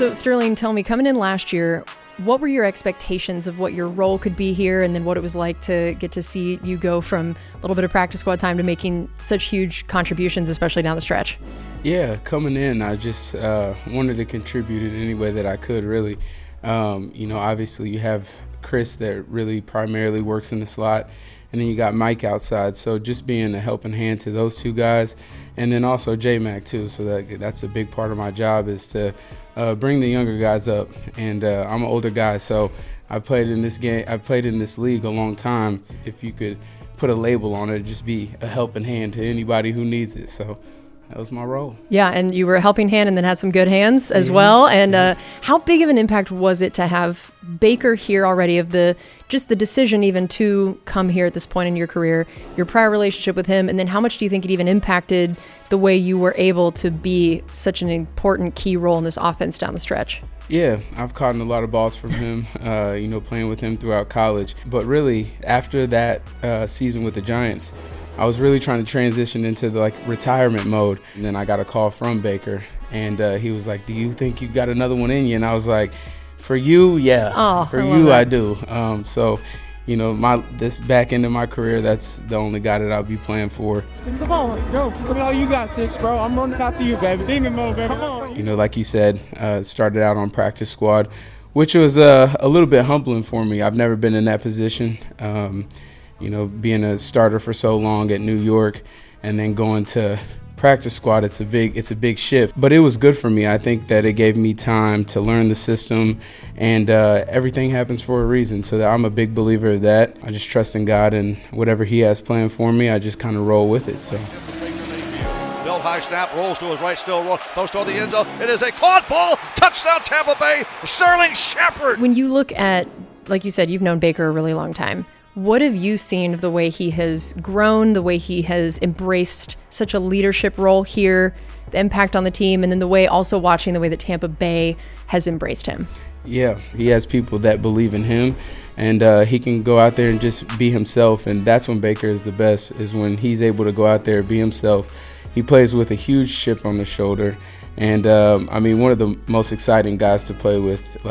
So Sterling, tell me, coming in last year, what were your expectations of what your role could be here, and then what it was like to get to see you go from a little bit of practice squad time to making such huge contributions, especially down the stretch? Yeah, coming in, I just wanted to contribute in any way that I could, really. Obviously you have Chris that really primarily works in the slot, and then you got Mike outside. So just being a helping hand to those two guys, and then also J-Mac too. So that's a big part of my job, is to bring the younger guys up. And I'm an older guy, so I played in this league a long time. If you could put a label on it, just be a helping hand to anybody who needs it. So that was my role. Yeah, and you were a helping hand and then had some good hands as well. And how big of an impact was it to have Baker here already, of the decision even to come here at this point in your career, your prior relationship with him, and then how much do you think it even impacted the way you were able to be such an important key role in this offense down the stretch? Yeah, I've caught a lot of balls from him, playing with him throughout college. But really, after that season with the Giants, I was really trying to transition into the retirement mode. And then I got a call from Baker, and he was like, "Do you think you got another one in you?" And I was like, "For you, yeah. I do." This back end of my career, that's the only guy that I'll be playing for. Come on, yo, put all you got, 6, bro. I'm running after you, baby. Demon mode, baby. Come on. Like you said, started out on practice squad, which was a little bit humbling for me. I've never been in that position. Being a starter for so long at New York and then going to practice squad, it's a big shift. But it was good for me. I think that it gave me time to learn the system, and everything happens for a reason. So I'm a big believer of that. I just trust in God, and whatever He has planned for me, I just kind of roll with it. So. Bill high snap, rolls to his right, still roll, close to the end zone. It is a caught ball, touchdown Tampa Bay, Sterling Shepard. When you look at, like you said, you've known Baker a really long time. What have you seen of the way he has grown, the way he has embraced such a leadership role here, the impact on the team, and then the way that Tampa Bay has embraced him? Yeah, he has people that believe in him, and he can go out there and just be himself, and that's when Baker is the best, is when he's able to go out there and be himself. He plays with a huge chip on the shoulder, and one of the most exciting guys to play with.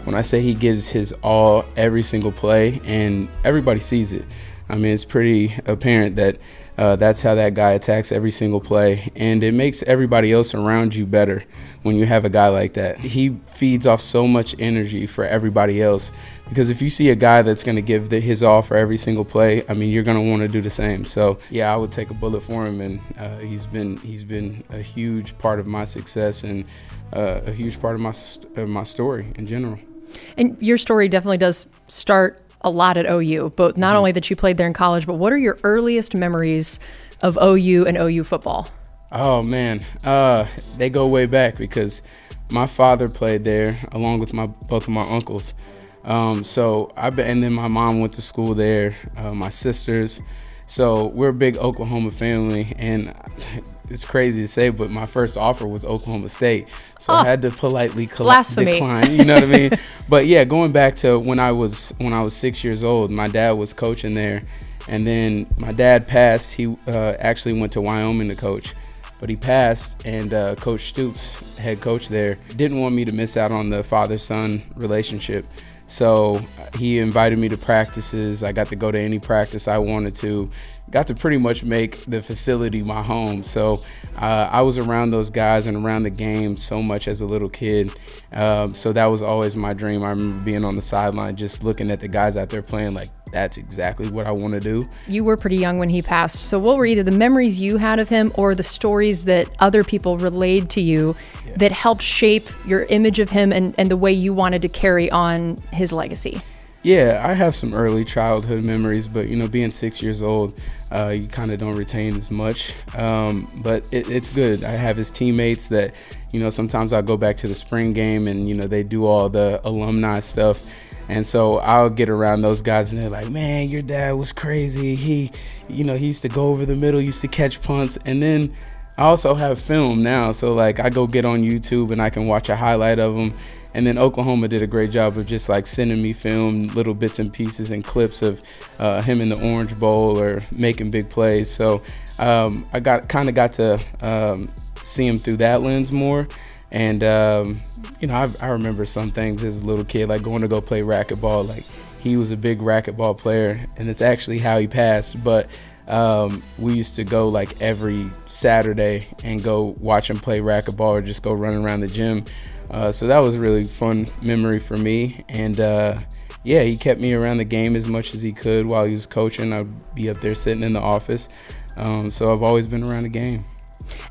When I say he gives his all every single play, and everybody sees it. It's pretty apparent that that's how that guy attacks every single play, and it makes everybody else around you better when you have a guy like that. He feeds off so much energy for everybody else, because if you see a guy that's going to give his all for every single play, you're going to want to do the same. So yeah, I would take a bullet for him, and he's been a huge part of my success and a huge part of my story in general. And your story definitely does start a lot at OU, but not only that you played there in college, but what are your earliest memories of OU and OU football? Oh man, they go way back, because my father played there along with both of my uncles. And then my mom went to school there, my sisters. So we're a big Oklahoma family, and it's crazy to say, but my first offer was Oklahoma State. So I had to politely decline, you know what I mean? But yeah, going back to when I was 6 years old, my dad was coaching there, and then my dad passed. He actually went to Wyoming to coach, but he passed, and Coach Stoops, head coach there, didn't want me to miss out on the father-son relationship. So he invited me to practices. I got to go to any practice I wanted to. Got to pretty much make the facility my home. So I was around those guys and around the game so much as a little kid. So that was always my dream. I remember being on the sideline just looking at the guys out there playing, like, that's exactly what I want to do. You were pretty young when he passed. So what were either the memories you had of him or the stories that other people relayed to you that helped shape your image of him and the way you wanted to carry on his legacy? Yeah, I have some early childhood memories, but, being 6 years old, you kind of don't retain as much. But it's good. I have his teammates that, sometimes I'll go back to the spring game and, they do all the alumni stuff. And so I'll get around those guys and they're like, man, your dad was crazy. He used to go over the middle, used to catch punts. And then I also have film now. So I go get on YouTube and I can watch a highlight of him. And then Oklahoma did a great job of just sending me film, little bits and pieces and clips of him in the Orange Bowl or making big plays. So I got to see him through that lens more. And, I remember some things as a little kid, like going to go play racquetball. Like, he was a big racquetball player, and it's actually how he passed. But we used to go like every Saturday and go watch him play racquetball or just go running around the gym. So that was a really fun memory for me. And he kept me around the game as much as he could while he was coaching. I'd be up there sitting in the office. So I've always been around the game.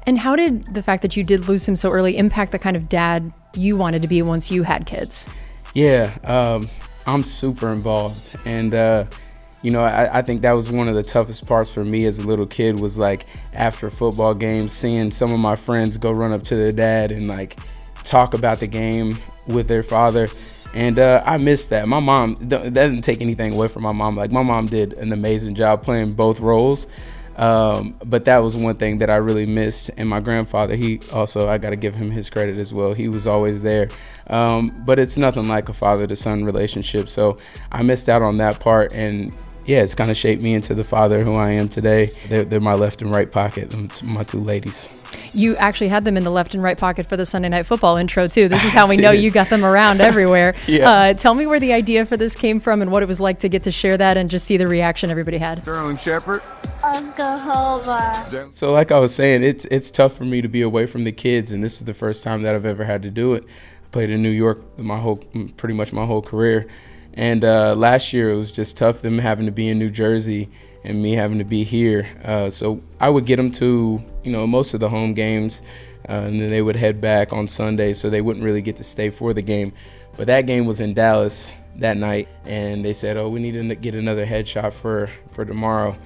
And how did the fact that you did lose him so early impact the kind of dad you wanted to be once you had kids? Yeah, I'm super involved. And, I think that was one of the toughest parts for me as a little kid was like after football games, seeing some of my friends go run up to their dad and like talk about the game with their father. And I missed that. My mom, that doesn't take anything away from my mom. Like, my mom did an amazing job playing both roles. But that was one thing that I really missed. And my grandfather, he also, I got to give him his credit as well. He was always there. But it's nothing like a father-to-son relationship. So I missed out on that part. And yeah, it's kind of shaped me into the father who I am today. They're my left and right pocket, my two ladies. You actually had them in the left and right pocket for the Sunday Night Football intro, too. This is how we know you got them around everywhere. Yeah. Tell me where the idea for this came from and what it was like to get to share that and just see the reaction everybody had. Sterling Shepard. Oklahoma. So like I was saying, it's tough for me to be away from the kids, and this is the first time that I've ever had to do it. I played in New York pretty much my whole career. And last year it was just tough, them having to be in New Jersey and me having to be here. So I would get them to, most of the home games, and then they would head back on Sunday, so they wouldn't really get to stay for the game. But that game was in Dallas that night, and they said, we need to get another headshot for tomorrow.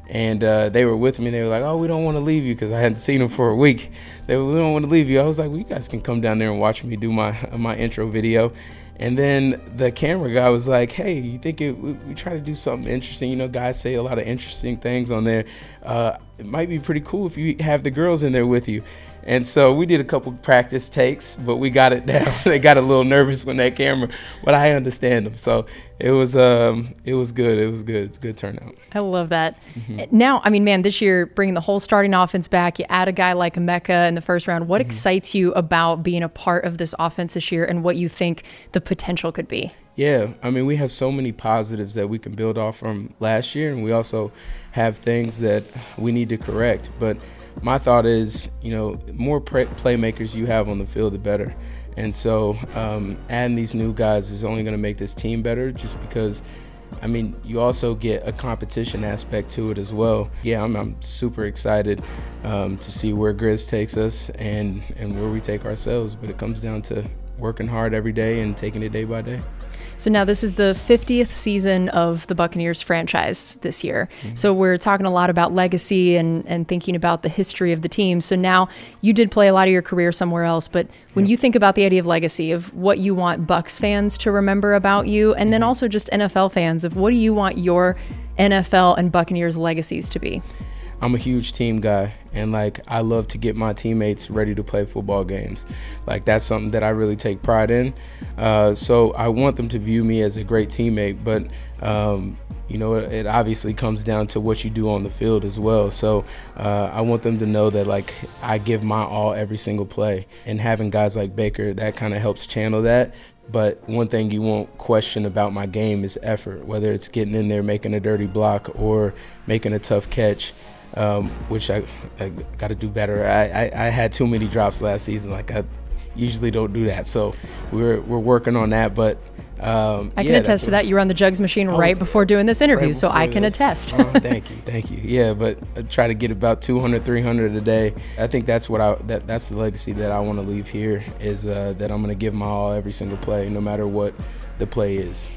And they were with me. They were like, we don't want to leave you, because I hadn't seen them for a week. They were, we don't want to leave you. I was like, well, you guys can come down there and watch me do my intro video. And then the camera guy was like, hey, you think we try to do something interesting? Guys say a lot of interesting things on there. It might be pretty cool if you have the girls in there with you. And so we did a couple practice takes, but we got it down. They got a little nervous when that camera, but I understand them. So it was good. It was good. It's a good turnout. I love that. Mm-hmm. Now, this year, bringing the whole starting offense back, you add a guy like Mecca in the first round. What excites you about being a part of this offense this year and what you think the potential could be? Yeah, we have so many positives that we can build off from last year, and we also have things that we need to correct. But my thought is, more playmakers you have on the field, the better. And so adding these new guys is only going to make this team better, just because, you also get a competition aspect to it as well. Yeah, I'm super excited to see where Grizz takes us and where we take ourselves. But it comes down to working hard every day and taking it day by day. So now this is the 50th season of the Buccaneers franchise this year. Mm-hmm. So we're talking a lot about legacy and thinking about the history of the team. So now you did play a lot of your career somewhere else, but when you think about the idea of legacy, of what you want Bucs fans to remember about you, and then also just NFL fans, of what do you want your NFL and Buccaneers legacies to be? I'm a huge team guy, and I love to get my teammates ready to play football games. That's something that I really take pride in. So I want them to view me as a great teammate, but it obviously comes down to what you do on the field as well. So I want them to know that I give my all every single play, and having guys like Baker, that kind of helps channel that. But one thing you won't question about my game is effort, whether it's getting in there, making a dirty block, or making a tough catch. Which I got to do better. I had too many drops last season. I usually don't do that. So we're working on that. But I can attest to that. You were on the jugs machine right before doing this interview, so I can attest. Thank you. Yeah, but I try to get about 200, 300 a day. I think that's that's the legacy that I want to leave here, is that I'm going to give my all every single play, no matter what the play is.